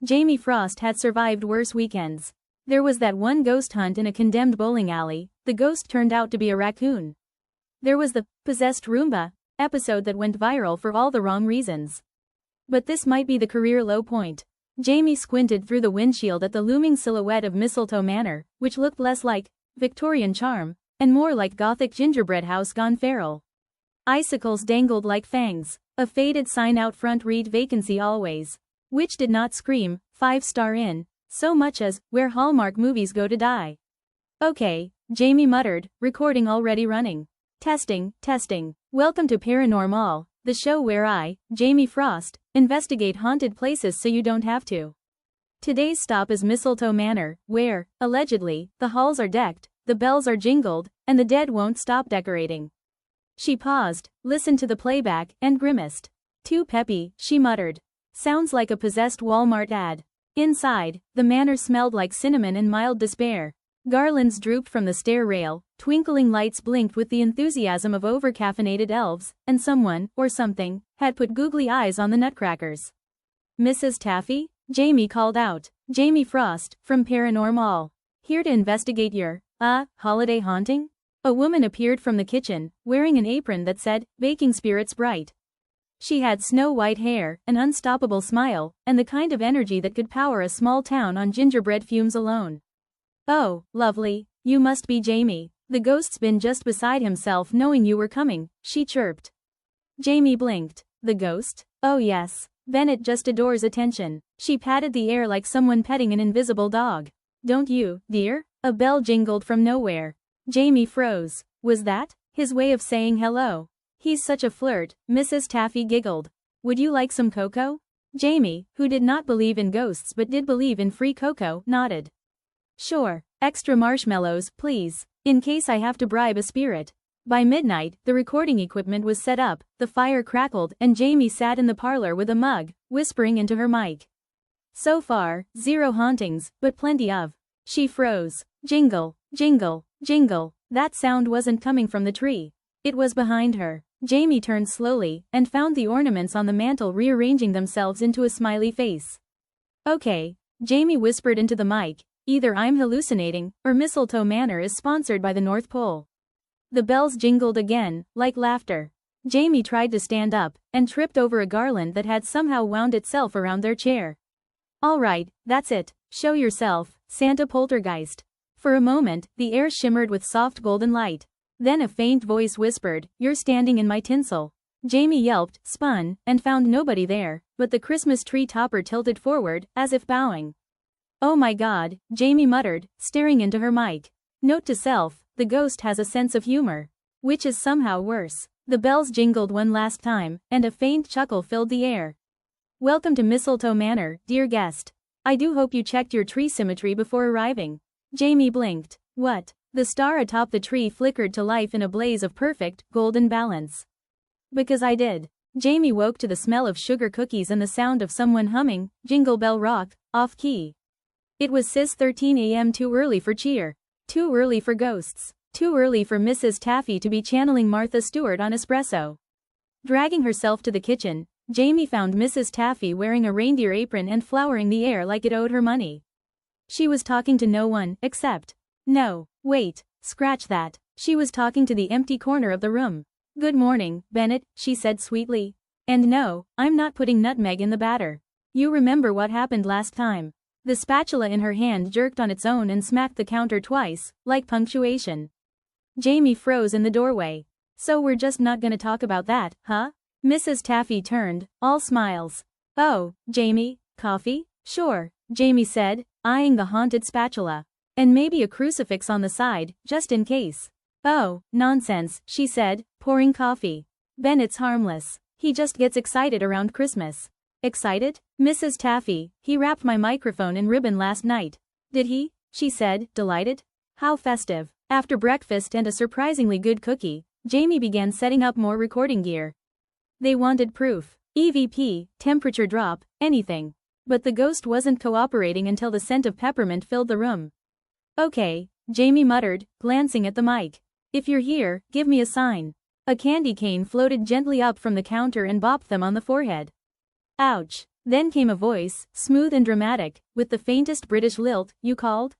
Jamie Frost had survived worse weekends. There was that one ghost hunt in a condemned bowling alley. The ghost turned out to be a raccoon. There was the possessed Roomba episode that went viral for all the wrong reasons. But this might be the career low point. Jamie squinted through the windshield at the looming silhouette of Mistletoe Manor, which looked less like Victorian charm and more like Gothic gingerbread house gone feral. Icicles dangled like fangs. A faded sign out front read vacancy always, which did not scream 5-star in so much as where Hallmark movies go to die. Okay, Jamie muttered, recording already running. Testing. Welcome to Paranormal, the show where I, Jamie Frost, investigate haunted places so you don't have to. Today's stop is Mistletoe Manor, where, allegedly, the halls are decked, the bells are jingled, and the dead won't stop decorating. She paused, listened to the playback, and grimaced. Too peppy, she muttered. Sounds like a possessed Walmart ad. Inside, the manor smelled like cinnamon and mild despair. Garlands drooped from the stair rail, twinkling lights blinked with the enthusiasm of over-caffeinated elves, and someone, or something, had put googly eyes on the nutcrackers. Mrs. Taffy? Jamie called out. Jamie Frost, from Paranormal. Here to investigate your, holiday haunting? A woman appeared from the kitchen, wearing an apron that said, Baking Spirits Bright. She had snow-white hair, an unstoppable smile, and the kind of energy that could power a small town on gingerbread fumes alone. Oh, lovely, you must be Jamie. The ghost's been just beside himself knowing you were coming, she chirped. Jamie blinked. The ghost? Oh yes. Bennett just adores attention. She patted the air like someone petting an invisible dog. Don't you, dear? A bell jingled from nowhere. Jamie froze. Was that his way of saying hello? He's such a flirt, Mrs. Taffy giggled. Would you like some cocoa? Jamie, who did not believe in ghosts but did believe in free cocoa, nodded. Sure, extra marshmallows, please, in case I have to bribe a spirit. By midnight, the recording equipment was set up, the fire crackled, and Jamie sat in the parlor with a mug, whispering into her mic. So far, 0 hauntings, but plenty of. She froze. Jingle, jingle, jingle. That sound wasn't coming from the tree. It was behind her. Jamie turned slowly, and found the ornaments on the mantel rearranging themselves into a smiley face. Okay, Jamie whispered into the mic. Either I'm hallucinating, or Mistletoe Manor is sponsored by the North Pole. The bells jingled again, like laughter. Jamie tried to stand up, and tripped over a garland that had somehow wound itself around their chair. All right, that's it, show yourself, Santa Poltergeist. For a moment, the air shimmered with soft golden light. Then a faint voice whispered, You're standing in my tinsel. Jamie yelped, spun, and found nobody there, but the Christmas tree topper tilted forward, as if bowing. Oh my God, Jamie muttered, staring into her mic. Note to self, the ghost has a sense of humor. Which is somehow worse. The bells jingled one last time, and a faint chuckle filled the air. Welcome to Mistletoe Manor, dear guest. I do hope you checked your tree symmetry before arriving. Jamie blinked. What? The star atop the tree flickered to life in a blaze of perfect, golden balance. Because I did. Jamie woke to the smell of sugar cookies and the sound of someone humming, Jingle Bell Rock, off-key. It was 6:13 a.m. Too early for cheer. Too early for ghosts. Too early for Mrs. Taffy to be channeling Martha Stewart on espresso. Dragging herself to the kitchen, Jamie found Mrs. Taffy wearing a reindeer apron and flowering the air like it owed her money. She was talking to no one, except. No, wait, scratch that. She was talking to the empty corner of the room. Good morning, Bennett, she said sweetly. And no, I'm not putting nutmeg in the batter. You remember what happened last time. The spatula in her hand jerked on its own and smacked the counter twice, like punctuation. Jamie froze in the doorway. So we're just not gonna talk about that, huh? Mrs. Taffy turned, all smiles. Oh, Jamie, coffee? Sure, Jamie said, eyeing the haunted spatula. And maybe a crucifix on the side, just in case. Oh, nonsense, she said, pouring coffee. Bennett's harmless. He just gets excited around Christmas. Excited? Mrs. Taffy, he wrapped my microphone in ribbon last night. Did he? She said, delighted. How festive. After breakfast and a surprisingly good cookie, Jamie began setting up more recording gear. They wanted proof. EVP, temperature drop, anything. But the ghost wasn't cooperating until the scent of peppermint filled the room. Okay, Jamie muttered, glancing at the mic. If you're here, give me a sign. A candy cane floated gently up from the counter and bopped them on the forehead. Ouch. Then came a voice, smooth and dramatic, with the faintest British lilt. "You called?"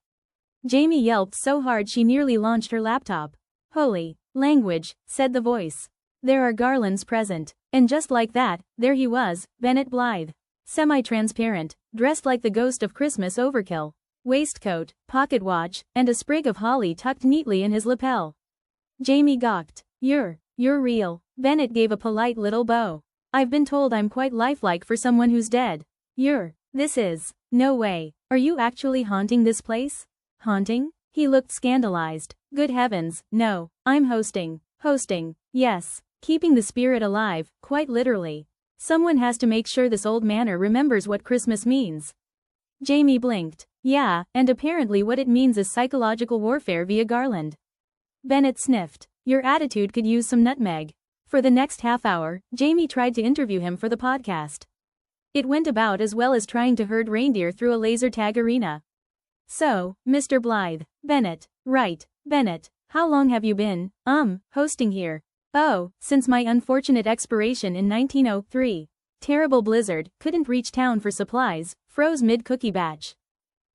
Jamie yelped so hard she nearly launched her laptop. "Holy language," said the voice. "There are garlands present." And just like that, there he was, Bennett Blythe. Semi-transparent, dressed like the ghost of Christmas overkill. Waistcoat, pocket watch, and a sprig of holly tucked neatly in his lapel. Jamie gawked. You're real." Bennett gave a polite little bow. "I've been told I'm quite lifelike for someone who's dead." This is. No way. Are you actually haunting this place?" "Haunting?" He looked scandalized. "Good heavens, no. I'm hosting. Hosting. Yes. Keeping the spirit alive, quite literally. Someone has to make sure this old manor remembers what Christmas means." Jamie blinked. "Yeah, and apparently what it means is psychological warfare via garland." Bennett sniffed. "Your attitude could use some nutmeg." For the next half hour, Jamie tried to interview him for the podcast. It went about as well as trying to herd reindeer through a laser tag arena. "So, Mr. Blythe." "Bennett." "Right, Bennett. How long have you been, hosting here?" "Oh, since my unfortunate expiration in 1903. Terrible blizzard, couldn't reach town for supplies, froze mid-cookie batch."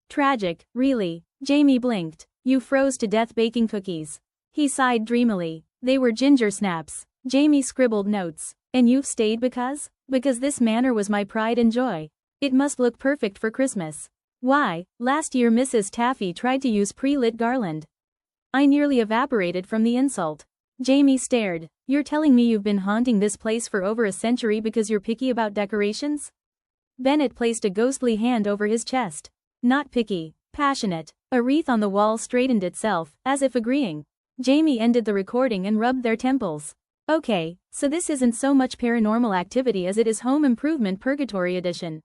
"Tragic, really." Jamie blinked. "You froze to death baking cookies." He sighed dreamily. They were ginger snaps. Jamie scribbled notes. "And you've stayed because?" "Because this manor was my pride and joy. It must look perfect for Christmas." "Why, last year Mrs. Taffy tried to use pre-lit garland." I nearly evaporated from the insult. Jamie stared. "You're telling me you've been haunting this place for over a century because you're picky about decorations?" Bennett placed a ghostly hand over his chest. "Not picky. Passionate." A wreath on the wall straightened itself, as if agreeing. Jamie ended the recording and rubbed their temples. "Okay, so this isn't so much paranormal activity as it is home improvement purgatory edition."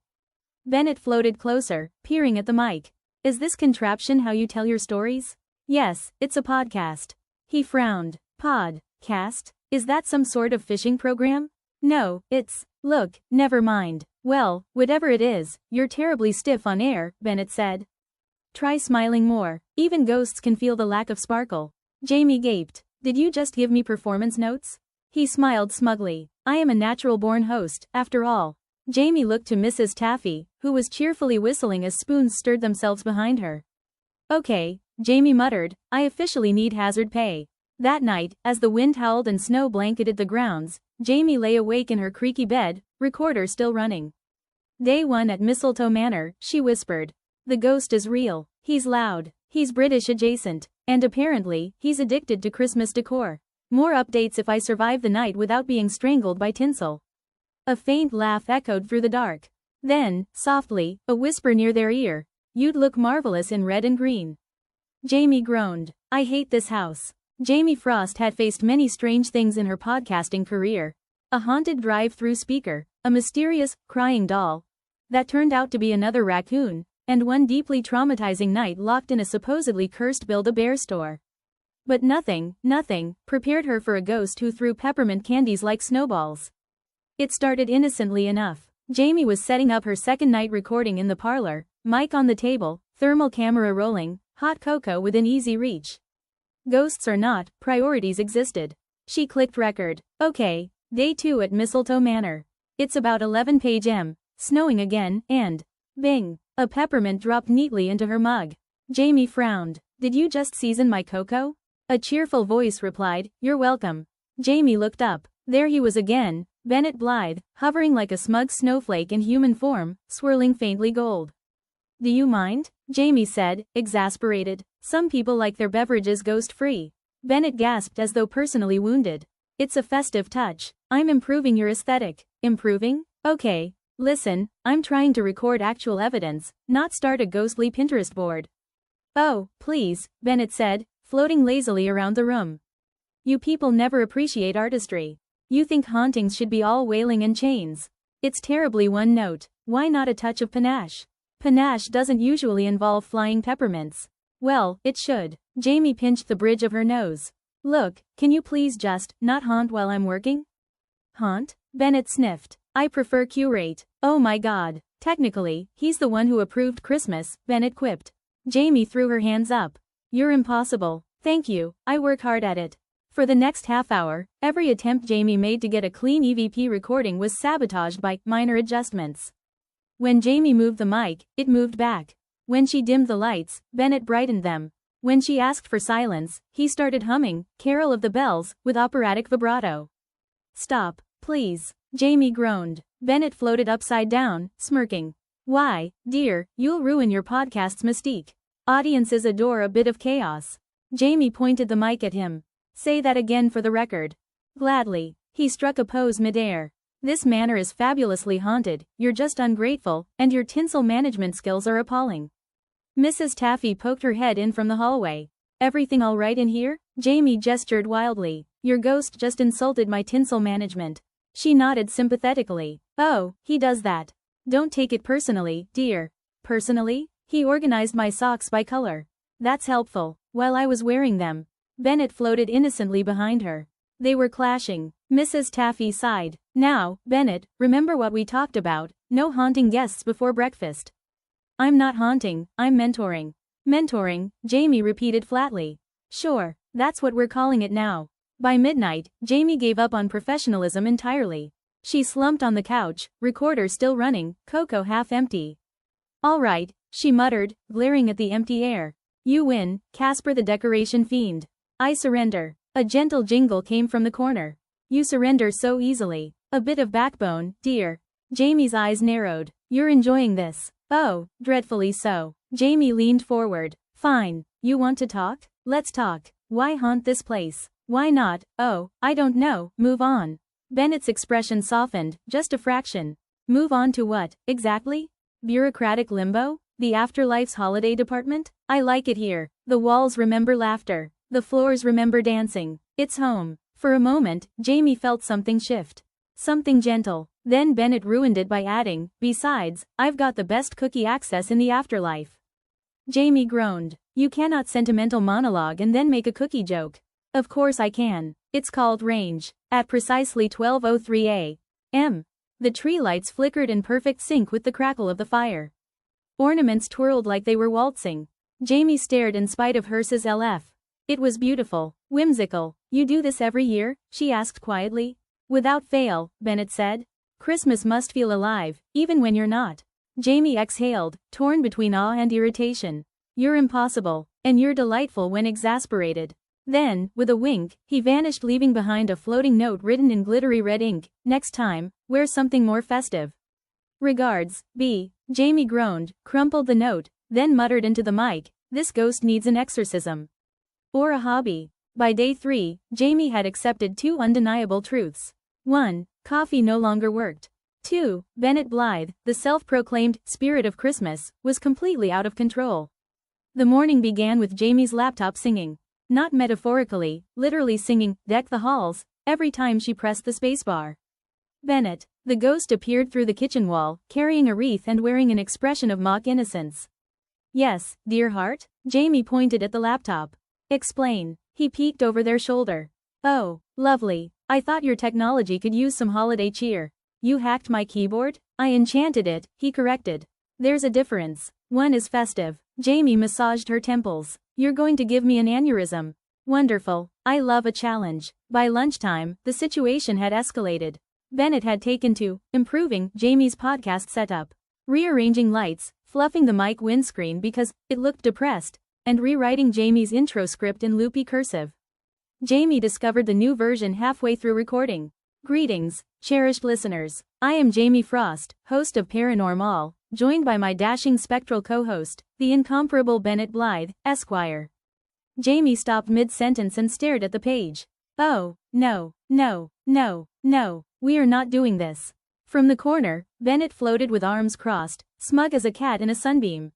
Bennett floated closer, peering at the mic. "Is this contraption how you tell your stories?" "Yes, it's a podcast." He frowned. "Podcast? Is that some sort of fishing program?" "No, it's..." "Look, never mind." "Well, whatever it is, you're terribly stiff on air," Bennett said. "Try smiling more. Even ghosts can feel the lack of sparkle." Jamie gaped. "Did you just give me performance notes?" He smiled smugly. "I am a natural-born host, after all." Jamie looked to Mrs. Taffy, who was cheerfully whistling as spoons stirred themselves behind her. "Okay," Jamie muttered, "I officially need hazard pay." That night, as the wind howled and snow blanketed the grounds, Jamie lay awake in her creaky bed, recorder still running. "Day 1 at Mistletoe Manor," she whispered. "The ghost is real. He's loud. He's British adjacent. And apparently, he's addicted to Christmas decor. More updates if I survive the night without being strangled by tinsel." A faint laugh echoed through the dark. Then, softly, a whisper near their ear. "You'd look marvelous in red and green." Jamie groaned. "I hate this house." Jamie Frost had faced many strange things in her podcasting career. A haunted drive-through speaker, a mysterious, crying doll that turned out to be another raccoon, and one deeply traumatizing night locked in a supposedly cursed Build-A-Bear store. But nothing prepared her for a ghost who threw peppermint candies like snowballs. It started innocently enough. Jamie was setting up her second night recording in the parlor, mic on the table, thermal camera rolling, hot cocoa within easy reach. Ghosts or not, priorities existed. She clicked record. "Okay, day 2 at Mistletoe Manor. It's about 11 p.m, snowing again, and bing, a peppermint dropped neatly into her mug." Jamie frowned. "Did you just season my cocoa?" A cheerful voice replied, "You're welcome." Jamie looked up. There he was again, Bennett Blythe, hovering like a smug snowflake in human form, swirling faintly gold. "Do you mind?" Jamie said, exasperated. "Some people like their beverages ghost-free." Bennett gasped as though personally wounded. "It's a festive touch. I'm improving your aesthetic." "Improving? Okay. Listen, I'm trying to record actual evidence, not start a ghostly Pinterest board." "Oh, please," Bennett said, floating lazily around the room. "You people never appreciate artistry. You think hauntings should be all wailing and chains. It's terribly one note. Why not a touch of panache?" "Panache doesn't usually involve flying peppermints." "Well, it should." Jamie pinched the bridge of her nose. "Look, can you please just not haunt while I'm working?" "Haunt?" Bennett sniffed. "I prefer curate." "Oh my god. Technically, he's the one who approved Christmas," Bennett quipped. Jamie threw her hands up. "You're impossible." "Thank you, I work hard at it." For the next half hour, every attempt Jamie made to get a clean EVP recording was sabotaged by minor adjustments. When Jamie moved the mic, it moved back. When she dimmed the lights, Bennett brightened them. When she asked for silence, he started humming, Carol of the Bells, with operatic vibrato. Stop, please, Jamie groaned. Bennett floated upside down, smirking. Why, dear, you'll ruin your podcast's mystique. Audiences adore a bit of chaos. Jamie pointed the mic at him. Say that again for the record. Gladly. He struck a pose midair. This manor is fabulously haunted, you're just ungrateful, and your tinsel management skills are appalling. Mrs. Taffy poked her head in from the hallway. Everything all right in here? Jamie gestured wildly. Your ghost just insulted my tinsel management. She nodded sympathetically. Oh, he does that. Don't take it personally, dear. Personally? He organized my socks by color. That's helpful. While I was wearing them. Bennett floated innocently behind her. They were clashing. Mrs. Taffy sighed. Now, Bennett, remember what we talked about, no haunting guests before breakfast. I'm not haunting, I'm mentoring. Mentoring, Jamie repeated flatly. Sure, that's what we're calling it now. By midnight, Jamie gave up on professionalism entirely. She slumped on the couch, recorder still running, cocoa half empty. All right, she muttered, glaring at the empty air. You win, Casper the decoration fiend. I surrender. A gentle jingle came from the corner. You surrender so easily. A bit of backbone, dear. Jamie's eyes narrowed. You're enjoying this. Oh, dreadfully so. Jamie leaned forward. Fine. You want to talk? Let's talk. Why haunt this place? Why not? Oh, I don't know. Move on. Bennett's expression softened, just a fraction. Move on to what, exactly? Bureaucratic limbo? The afterlife's holiday department? I like it here. The walls remember laughter. The floors remember dancing. It's home. For a moment, Jamie felt something shift. Something gentle. Then Bennett ruined it by adding, besides, I've got the best cookie access in the afterlife. Jamie groaned. You cannot sentimental monologue and then make a cookie joke. Of course I can. It's called range. At precisely 12:03 a.m. The tree lights flickered in perfect sync with the crackle of the fire. Ornaments twirled like they were waltzing. Jamie stared in spite of Hearse's LF. It was beautiful, whimsical. You do this every year? She asked quietly. Without fail, Bennett said. Christmas must feel alive, even when you're not. Jamie exhaled, torn between awe and irritation. You're impossible, and you're delightful when exasperated. Then, with a wink, he vanished, leaving behind a floating note written in glittery red ink. Next time, wear something more festive. Regards, B. Jamie groaned, crumpled the note, then muttered into the mic, this ghost needs an exorcism. Or a hobby. By day 3, Jamie had accepted 2 undeniable truths. 1. Coffee no longer worked. 2. Bennett Blythe, the self-proclaimed spirit of Christmas, was completely out of control. The morning began with Jamie's laptop singing. Not metaphorically, literally singing, Deck the Halls, every time she pressed the spacebar. Bennett, the ghost, appeared through the kitchen wall, carrying a wreath and wearing an expression of mock innocence. Yes, dear heart? Jamie pointed at the laptop. Explain. He peeked over their shoulder. Oh, lovely. I thought your technology could use some holiday cheer. You hacked my keyboard? I enchanted it, he corrected. There's a difference. One is festive. Jamie massaged her temples. You're going to give me an aneurysm. Wonderful. I love a challenge. By lunchtime, the situation had escalated. Bennett had taken to improving Jamie's podcast setup, rearranging lights, fluffing the mic windscreen because it looked depressed, and rewriting Jamie's intro script in loopy cursive. Jamie discovered the new version halfway through recording. Greetings, cherished listeners. I am Jamie Frost, host of Paranormal, joined by my dashing spectral co-host, the incomparable Bennett Blythe, Esquire. Jamie stopped mid-sentence and stared at the page. Oh, no, no, no, no, we are not doing this. From the corner, Bennett floated with arms crossed, smug as a cat in a sunbeam.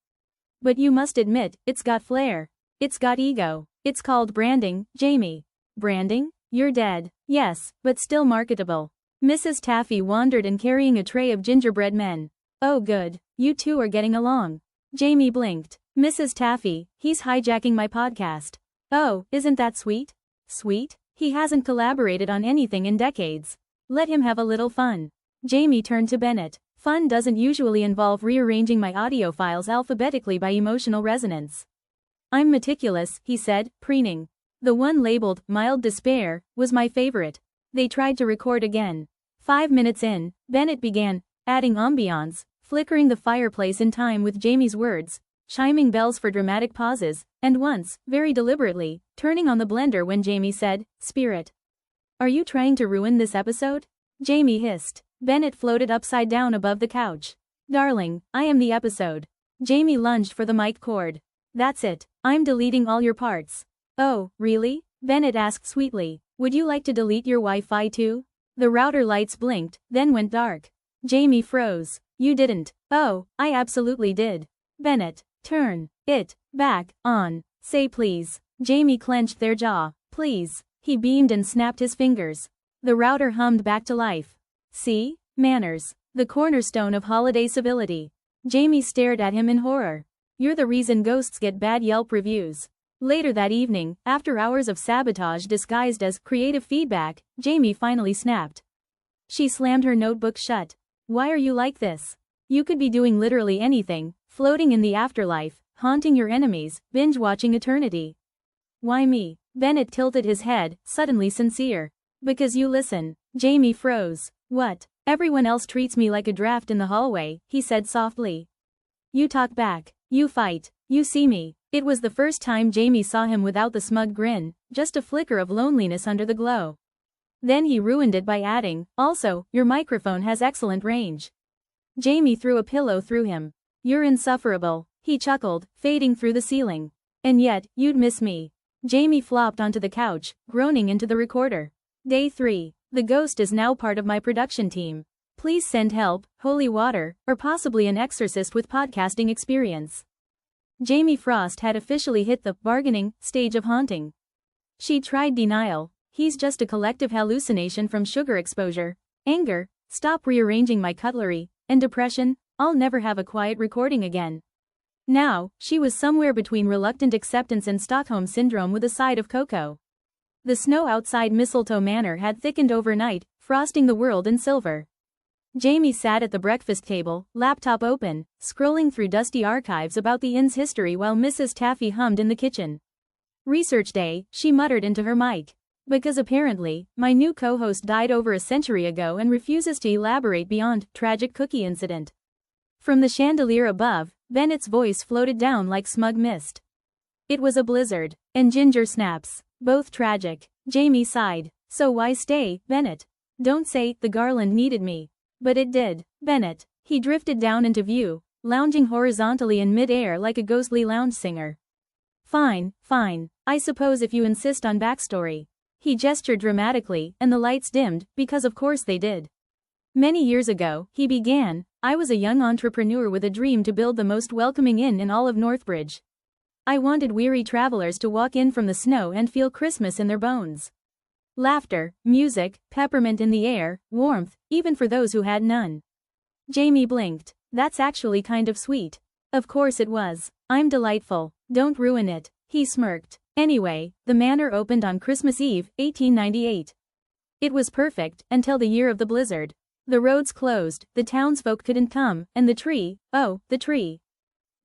But you must admit, it's got flair. It's got ego. It's called branding, Jamie. Branding? You're dead. Yes, but still marketable. Mrs. Taffy wandered in carrying a tray of gingerbread men. Oh good, you two are getting along. Jamie blinked. Mrs. Taffy, he's hijacking my podcast. Oh, isn't that sweet? Sweet? He hasn't collaborated on anything in decades. Let him have a little fun. Jamie turned to Bennett. Fun doesn't usually involve rearranging my audio files alphabetically by emotional resonance. I'm meticulous, he said, preening. The one labeled, mild despair, was my favorite. They tried to record again. 5 minutes in, Bennett began, adding ambiance, flickering the fireplace in time with Jamie's words, chiming bells for dramatic pauses, and once, very deliberately, turning on the blender when Jamie said, "Spirit. Are you trying to ruin this episode?" Jamie hissed. Bennett floated upside down above the couch. "Darling, I am the episode." Jamie lunged for the mic cord. "That's it. I'm deleting all your parts." "Oh, really?" Bennett asked sweetly. "Would you like to delete your Wi-Fi too?" The router lights blinked, then went dark. Jamie froze. "You didn't." "Oh, I absolutely did." "Bennett, turn it back on. Say please." Jamie clenched their jaw. "Please." He beamed and snapped his fingers. The router hummed back to life. "See? Manners. The cornerstone of holiday civility." Jamie stared at him in horror. "You're the reason ghosts get bad Yelp reviews." Later that evening, after hours of sabotage disguised as creative feedback, Jamie finally snapped. She slammed her notebook shut. "Why are you like this? You could be doing literally anything, floating in the afterlife, haunting your enemies, binge-watching eternity. Why me?" Bennett tilted his head, suddenly sincere. "Because you listen." Jamie froze. "What? Everyone else treats me like a draft in the hallway," he said softly. "You talk back. You fight. You see me." It was the first time Jamie saw him without the smug grin, just a flicker of loneliness under the glow. Then he ruined it by adding, "Also, your microphone has excellent range." Jamie threw a pillow through him. "You're insufferable," he chuckled, fading through the ceiling. "And yet, you'd miss me." Jamie flopped onto the couch, groaning into the recorder. Day 3. The ghost is now part of my production team. Please send help, holy water, or possibly an exorcist with podcasting experience. Jamie Frost had officially hit the bargaining stage of haunting. She tried denial. "He's just a collective hallucination from sugar exposure, anger, stop rearranging my cutlery, and depression, I'll never have a quiet recording again." Now, she was somewhere between reluctant acceptance and Stockholm Syndrome with a side of cocoa. The snow outside Mistletoe Manor had thickened overnight, frosting the world in silver. Jamie sat at the breakfast table, laptop open, scrolling through dusty archives about the inn's history while Mrs. Taffy hummed in the kitchen. "Research day," she muttered into her mic. "Because apparently, my new co-host died over a century ago and refuses to elaborate beyond tragic cookie incident." From the chandelier above, Bennett's voice floated down like smug mist. "It was a blizzard. And ginger snaps. Both tragic." Jamie sighed. "So why stay, Bennett? Don't say, the garland needed me." "But it did, Bennett." He drifted down into view, lounging horizontally in mid-air like a ghostly lounge singer. Fine. I suppose if you insist on backstory." He gestured dramatically, and the lights dimmed, because of course they did. "Many years ago," he began, "I was a young entrepreneur with a dream to build the most welcoming inn in all of Northbridge. I wanted weary travelers to walk in from the snow and feel Christmas in their bones. Laughter, music, peppermint in the air, warmth, even for those who had none." Jamie blinked. "That's actually kind of sweet." "Of course it was. I'm delightful. Don't ruin it." He smirked. "Anyway, the manor opened on Christmas Eve, 1898. It was perfect, until the year of the blizzard. The roads closed, the townsfolk couldn't come, and the tree, oh, the tree.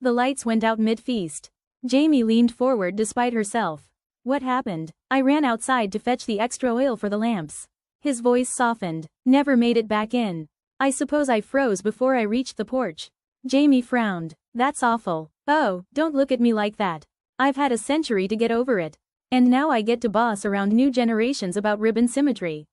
The lights went out mid-feast." Jamie leaned forward despite herself. "What happened?" "I ran outside to fetch the extra oil for the lamps." His voice softened. "Never made it back in. I suppose I froze before I reached the porch." Jamie frowned. "That's awful." "Oh, don't look at me like that. I've had a century to get over it. And now I get to boss around new generations about ribbon symmetry.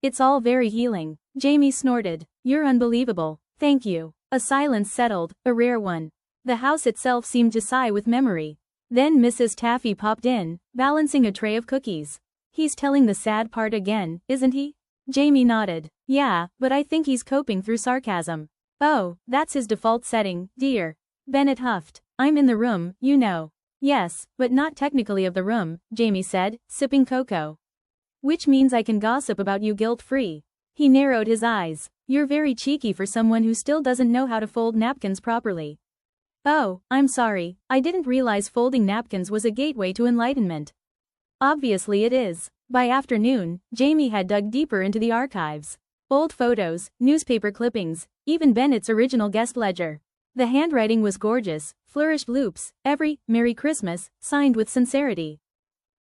It's all very healing." Jamie snorted. "You're unbelievable. Thank you." A silence settled, a rare one. The house itself seemed to sigh with memory. Then Mrs. Taffy popped in, balancing a tray of cookies. "He's telling the sad part again, isn't he?" Jamie nodded. "Yeah, but I think he's coping through sarcasm." "Oh, that's his default setting, dear." Bennett huffed. "I'm in the room, you know." "Yes, but not technically of the room," Jamie said, sipping cocoa. "Which means I can gossip about you guilt-free." He narrowed his eyes. "You're very cheeky for someone who still doesn't know how to fold napkins properly." "Oh, I'm sorry, I didn't realize folding napkins was a gateway to enlightenment." "Obviously it is." By afternoon, Jamie had dug deeper into the archives. Old photos, newspaper clippings, even Bennett's original guest ledger. The handwriting was gorgeous, flourished loops, every "Merry Christmas" signed with sincerity.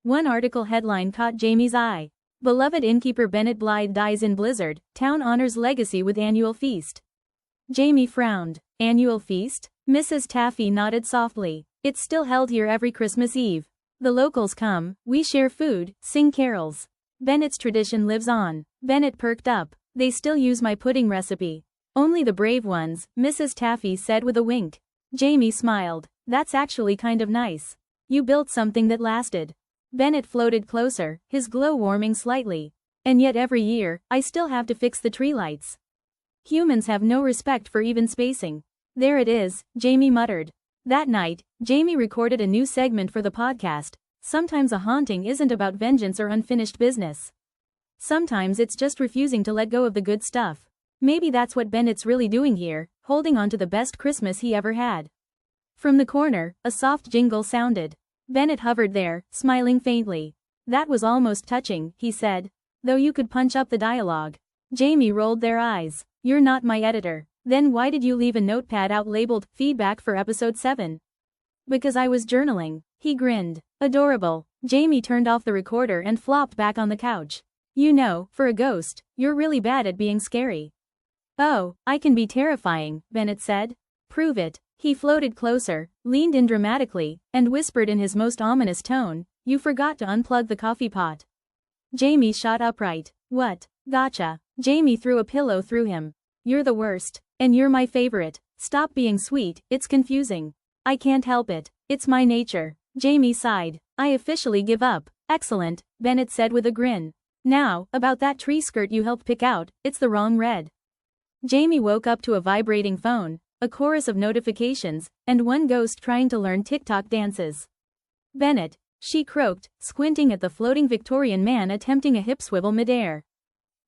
One article headline caught Jamie's eye. "Beloved innkeeper Bennett Blythe dies in blizzard, town honors legacy with annual feast." Jamie frowned. Annual feast? Mrs. Taffy nodded softly. It's still held here every Christmas Eve. The locals come, we share food, sing carols. Bennett's tradition lives on. Bennett perked up. They still use my pudding recipe. Only the brave ones, Mrs. Taffy said with a wink. Jamie smiled. That's actually kind of nice. You built something that lasted. Bennett floated closer, his glow warming slightly. And yet every year, I still have to fix the tree lights. Humans have no respect for even spacing. There it is, Jamie muttered. That night, Jamie recorded a new segment for the podcast. Sometimes a haunting isn't about vengeance or unfinished business. Sometimes it's just refusing to let go of the good stuff. Maybe that's what Bennett's really doing here, holding on to the best Christmas he ever had. From the corner, a soft jingle sounded. Bennett hovered there, smiling faintly. That was almost touching, he said. Though you could punch up the dialogue. Jamie rolled their eyes. You're not my editor. Then why did you leave a notepad out labeled, feedback for episode 7? Because I was journaling. He grinned. Adorable. Jamie turned off the recorder and flopped back on the couch. You know, for a ghost, you're really bad at being scary. Oh, I can be terrifying, Bennett said. Prove it. He floated closer, leaned in dramatically, and whispered in his most ominous tone, you forgot to unplug the coffee pot. Jamie shot upright. What? Gotcha. Jamie threw a pillow through him. You're the worst. And you're my favorite. Stop being sweet, it's confusing. I can't help it. It's my nature. Jamie sighed. I officially give up. Excellent, Bennett said with a grin. Now, about that tree skirt you helped pick out, it's the wrong red. Jamie woke up to a vibrating phone, a chorus of notifications, and one ghost trying to learn TikTok dances. Bennett, she croaked, squinting at the floating Victorian man attempting a hip swivel midair.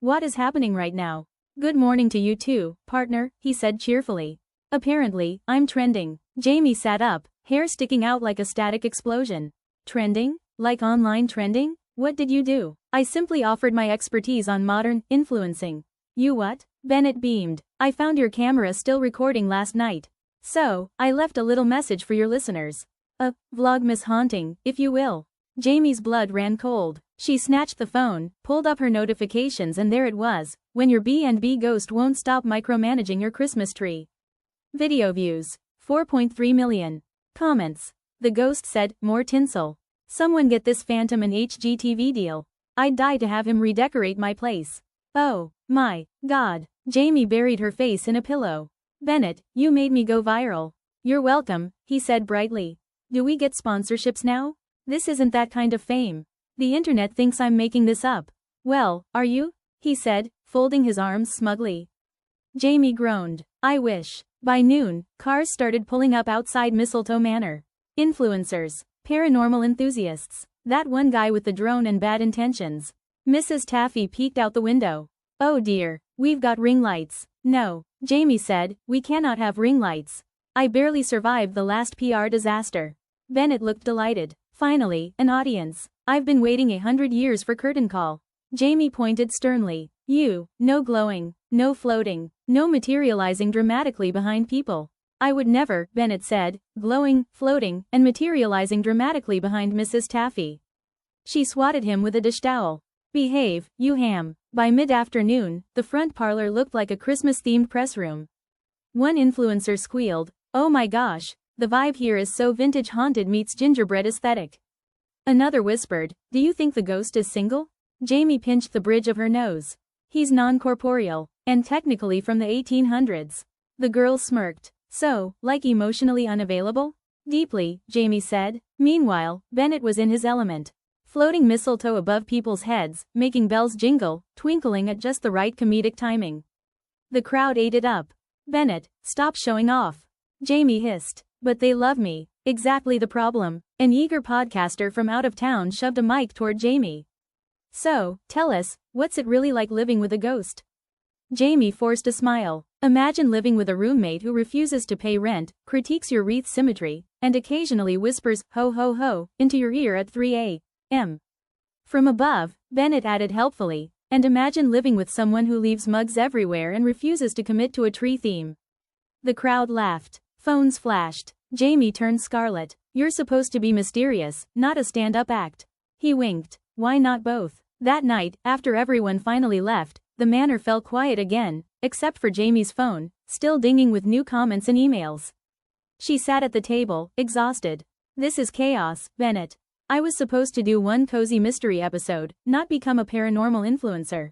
What is happening right now? Good morning to you too, partner, he said cheerfully. Apparently, I'm trending. Jamie sat up, hair sticking out like a static explosion. Trending? Like online trending? What did you do? I simply offered my expertise on modern influencing. You what? Bennett beamed. I found your camera still recording last night. So, I left a little message for your listeners. A vlogmas haunting, if you will. Jamie's blood ran cold. She snatched the phone, pulled up her notifications, and there it was. When your B&B ghost won't stop micromanaging your Christmas tree. Video views. 4.3 million. Comments. The ghost said, more tinsel. Someone get this phantom an HGTV deal. I'd die to have him redecorate my place. Oh, my God. Jamie buried her face in a pillow. Bennett, you made me go viral. You're welcome, he said brightly. Do we get sponsorships now? This isn't that kind of fame. The internet thinks I'm making this up. Well, are you? He said, folding his arms smugly. Jamie groaned. I wish. By noon, cars started pulling up outside Mistletoe Manor. Influencers. Paranormal enthusiasts. That one guy with the drone and bad intentions. Mrs. Taffy peeked out the window. Oh dear, we've got ring lights. No, Jamie said, we cannot have ring lights. I barely survived the last PR disaster. Bennett looked delighted. Finally, an audience. I've been waiting 100 years for curtain call. Jamie pointed sternly. You, no glowing, no floating, no materializing dramatically behind people. I would never, Bennett said, glowing, floating, and materializing dramatically behind Mrs. Taffy. She swatted him with a dish towel. Behave, you ham. By mid-afternoon, the front parlor looked like a Christmas-themed press room. One influencer squealed, oh my gosh, the vibe here is so vintage haunted meets gingerbread aesthetic. Another whispered, do you think the ghost is single? Jamie pinched the bridge of her nose. He's non-corporeal, and technically from the 1800s. The girl smirked. So, like emotionally unavailable? Deeply, Jamie said. Meanwhile, Bennett was in his element. Floating mistletoe above people's heads, making bells jingle, twinkling at just the right comedic timing. The crowd ate it up. Bennett, stop showing off. Jamie hissed. But they love me. Exactly the problem. An eager podcaster from out of town shoved a mic toward Jamie. So, tell us, what's it really like living with a ghost? Jamie forced a smile. Imagine living with a roommate who refuses to pay rent, critiques your wreath symmetry, and occasionally whispers, ho ho ho, into your ear at 3 a.m. From above, Bennett added helpfully, and imagine living with someone who leaves mugs everywhere and refuses to commit to a tree theme. The crowd laughed. Phones flashed. Jamie turned scarlet. You're supposed to be mysterious, not a stand-up act. He winked. Why not both? That night, after everyone finally left, the manor fell quiet again, except for Jamie's phone, still dinging with new comments and emails. She sat at the table, exhausted. This is chaos, Bennett. I was supposed to do one cozy mystery episode, not become a paranormal influencer.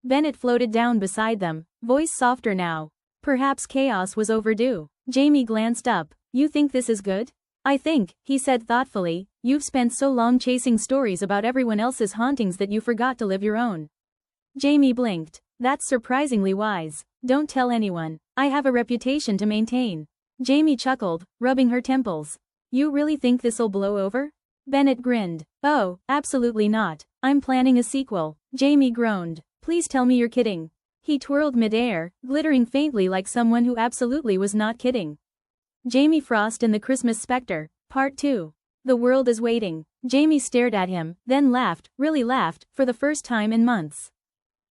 Bennett floated down beside them, voice softer now. Perhaps chaos was overdue. Jamie glanced up. You think this is good? I think, he said thoughtfully, you've spent so long chasing stories about everyone else's hauntings that you forgot to live your own. Jamie blinked. That's surprisingly wise. Don't tell anyone. I have a reputation to maintain. Jamie chuckled, rubbing her temples. You really think this'll blow over? Bennett grinned. Oh, absolutely not. I'm planning a sequel. Jamie groaned. Please tell me you're kidding. He twirled midair, glittering faintly like someone who absolutely was not kidding. Jamie Frost and the Christmas Spectre, Part 2. The world is waiting. Jamie stared at him, then laughed, really laughed, for the first time in months.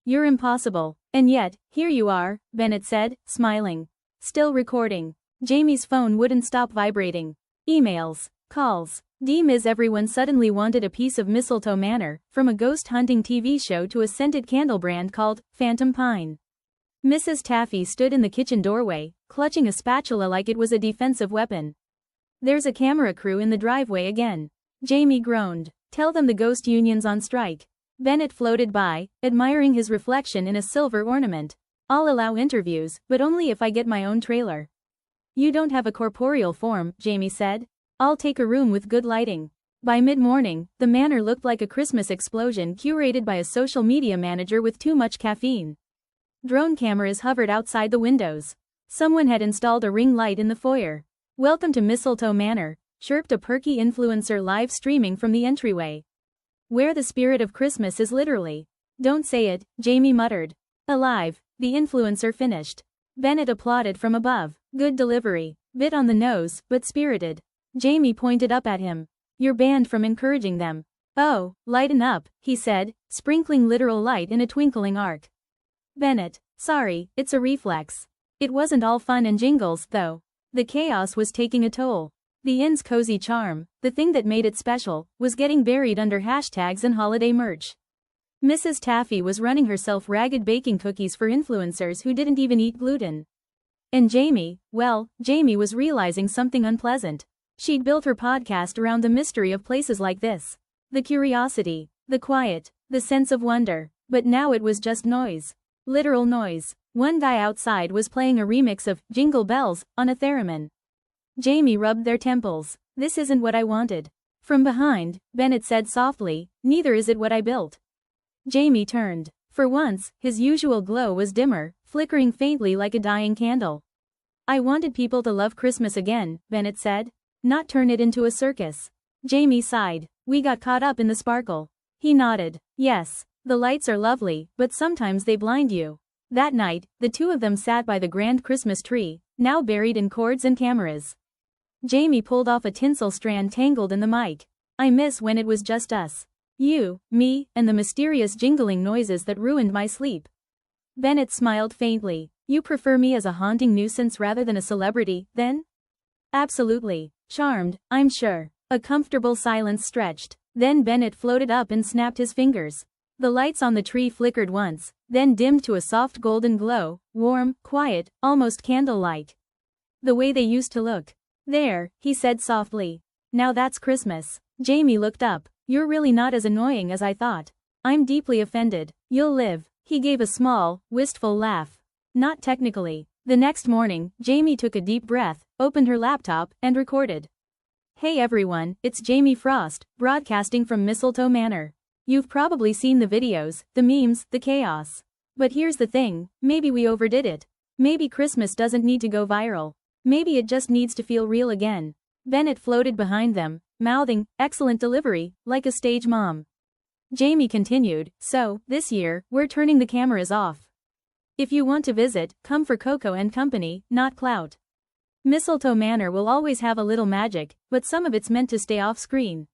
You're impossible. And yet, here you are, Bennett said, smiling. Still recording. Jamie's phone wouldn't stop vibrating. Emails, calls. Ms. Everyone suddenly wanted a piece of Mistletoe Manor, from a ghost hunting TV show to a scented candle brand called Phantom Pine. Mrs. Taffy stood in the kitchen doorway, clutching a spatula like it was a defensive weapon. There's a camera crew in the driveway again. Jamie groaned. Tell them the ghost union's on strike. Bennett floated by, admiring his reflection in a silver ornament. I'll allow interviews, but only if I get my own trailer. You don't have a corporeal form, Jamie said. I'll take a room with good lighting. By mid-morning, the manor looked like a Christmas explosion curated by a social media manager with too much caffeine. Drone cameras hovered outside the windows. Someone had installed a ring light in the foyer. Welcome to Mistletoe Manor, chirped a perky influencer live streaming from the entryway. Where the spirit of Christmas is literally. Don't say it, Jamie muttered. Alive, the influencer finished. Bennett applauded from above. Good delivery. Bit on the nose, but spirited. Jamie pointed up at him. You're banned from encouraging them. Oh, lighten up, he said, sprinkling literal light in a twinkling arc. Bennett, sorry, it's a reflex. It wasn't all fun and jingles, though. The chaos was taking a toll. The inn's cozy charm, the thing that made it special, was getting buried under hashtags and holiday merch. Mrs. Taffy was running herself ragged baking cookies for influencers who didn't even eat gluten. And Jamie, well, Jamie was realizing something unpleasant. She'd built her podcast around the mystery of places like this. The curiosity, the quiet, the sense of wonder. But now it was just noise. Literal noise. One guy outside was playing a remix of Jingle Bells on a theremin. Jamie rubbed their temples. This isn't what I wanted. From behind, Bennett said softly, neither is it what I built. Jamie turned. For once, his usual glow was dimmer, flickering faintly like a dying candle. I wanted people to love Christmas again, Bennett said. Not turn it into a circus. Jamie sighed. We got caught up in the sparkle. He nodded. Yes, the lights are lovely, but sometimes they blind you. That night, the two of them sat by the grand Christmas tree, now buried in cords and cameras. Jamie pulled off a tinsel strand tangled in the mic. I miss when it was just us. You, me, and the mysterious jingling noises that ruined my sleep. Bennett smiled faintly. You prefer me as a haunting nuisance rather than a celebrity, then? Absolutely. Charmed, I'm sure. A comfortable silence stretched. Then Bennett floated up and snapped his fingers. The lights on the tree flickered once, then dimmed to a soft golden glow, warm, quiet, almost candle-like. The way they used to look. There, he said softly. Now that's Christmas. Jamie looked up. You're really not as annoying as I thought. I'm deeply offended. You'll live. He gave a small, wistful laugh. Not technically. The next morning, Jamie took a deep breath, opened her laptop, and recorded. Hey everyone, it's Jamie Frost, broadcasting from Mistletoe Manor. You've probably seen the videos, the memes, the chaos. But here's the thing, maybe we overdid it. Maybe Christmas doesn't need to go viral. Maybe it just needs to feel real again. Bennett floated behind them, mouthing, excellent delivery, like a stage mom. Jamie continued, so, this year, we're turning the cameras off. If you want to visit, come for Coco and company, not clout. Mistletoe Manor will always have a little magic, but some of it's meant to stay off-screen.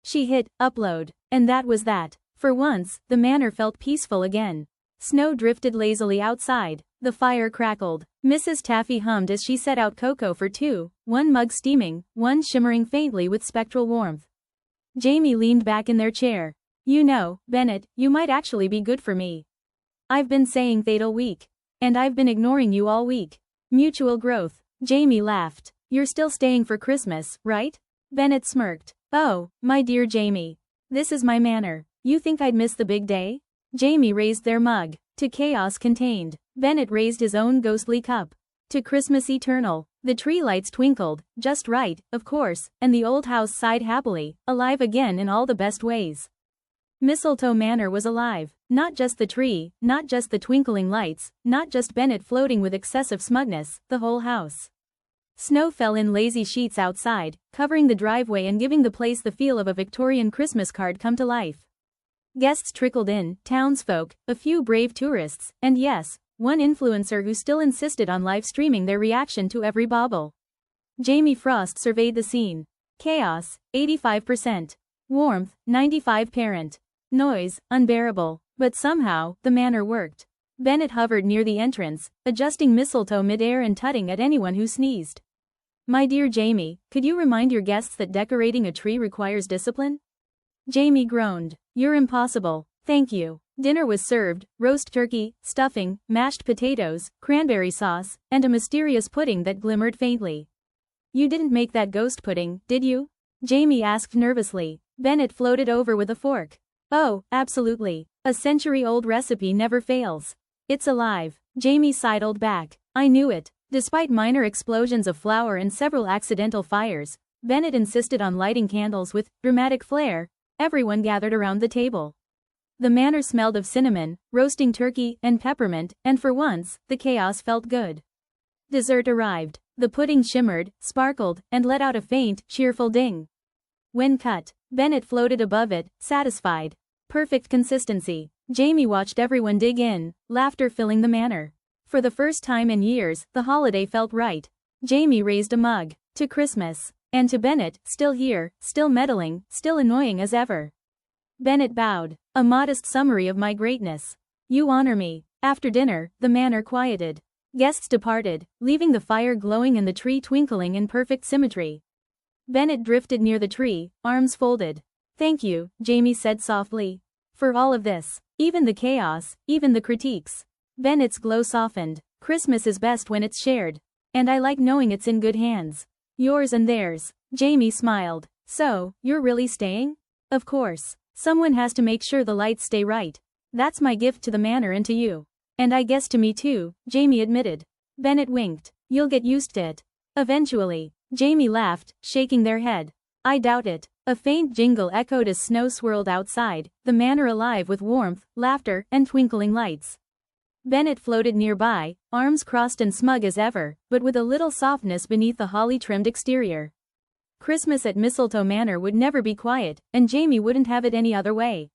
She hit upload, and that was that. For once, the manor felt peaceful again. Snow drifted lazily outside. The fire crackled. Mrs. Taffy hummed as she set out cocoa for two, one mug steaming, one shimmering faintly with spectral warmth. Jamie leaned back in their chair. You know, Bennett, you might actually be good for me. I've been saying fatal week. And I've been ignoring you all week. Mutual growth. Jamie laughed. You're still staying for Christmas, right? Bennett smirked. Oh, my dear Jamie. This is my manor. You think I'd miss the big day? Jamie raised their mug. To chaos contained. Bennett raised his own ghostly cup. To Christmas eternal. The tree lights twinkled, just right, of course, and the old house sighed happily, alive again in all the best ways. Mistletoe Manor was alive. Not just the tree, not just the twinkling lights, not just Bennett floating with excessive smugness, the whole house. Snow fell in lazy sheets outside, covering the driveway and giving the place the feel of a Victorian Christmas card come to life. Guests trickled in, townsfolk, a few brave tourists, and yes, one influencer who still insisted on live streaming their reaction to every bauble. Jamie Frost surveyed the scene. Chaos, 85%. Warmth, 95%. Parent. Noise, unbearable. But somehow, the manor worked. Bennett hovered near the entrance, adjusting mistletoe mid-air and tutting at anyone who sneezed. My dear Jamie, could you remind your guests that decorating a tree requires discipline? Jamie groaned. You're impossible. Thank you. Dinner was served, roast turkey, stuffing, mashed potatoes, cranberry sauce, and a mysterious pudding that glimmered faintly. You didn't make that ghost pudding, did you? Jamie asked nervously. Bennett floated over with a fork. Oh, absolutely. A century-old recipe never fails. It's alive. Jamie sidled back. I knew it. Despite minor explosions of flour and several accidental fires, Bennett insisted on lighting candles with dramatic flair. Everyone gathered around the table. The manor smelled of cinnamon, roasting turkey, and peppermint, and for once, the chaos felt good. Dessert arrived. The pudding shimmered, sparkled, and let out a faint, cheerful ding. When cut, Bennett floated above it, satisfied. Perfect consistency. Jamie watched everyone dig in, laughter filling the manor. For the first time in years, the holiday felt right. Jamie raised a mug. To Christmas. And to Bennett, still here, still meddling, still annoying as ever. Bennett bowed. A modest summary of my greatness. You honor me. After dinner, the manor quieted. Guests departed, leaving the fire glowing and the tree twinkling in perfect symmetry. Bennett drifted near the tree, arms folded. Thank you, Jamie said softly. For all of this. Even the chaos, even the critiques. Bennett's glow softened. Christmas is best when it's shared. And I like knowing it's in good hands. Yours and theirs. Jamie smiled. So, you're really staying? Of course. Someone has to make sure the lights stay right. That's my gift to the manor and to you. And I guess to me too, Jamie admitted. Bennett winked. You'll get used to it. Eventually. Jamie laughed, shaking their head. I doubt it. A faint jingle echoed as snow swirled outside, the manor alive with warmth, laughter, and twinkling lights. Bennett floated nearby, arms crossed and smug as ever, but with a little softness beneath the holly-trimmed exterior. Christmas at Mistletoe Manor would never be quiet, and Jamie wouldn't have it any other way.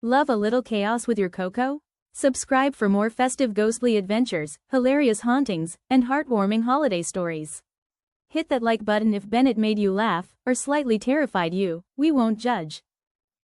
Love a little chaos with your cocoa? Subscribe for more festive ghostly adventures, hilarious hauntings, and heartwarming holiday stories. Hit that like button if Bennett made you laugh, or slightly terrified you, we won't judge.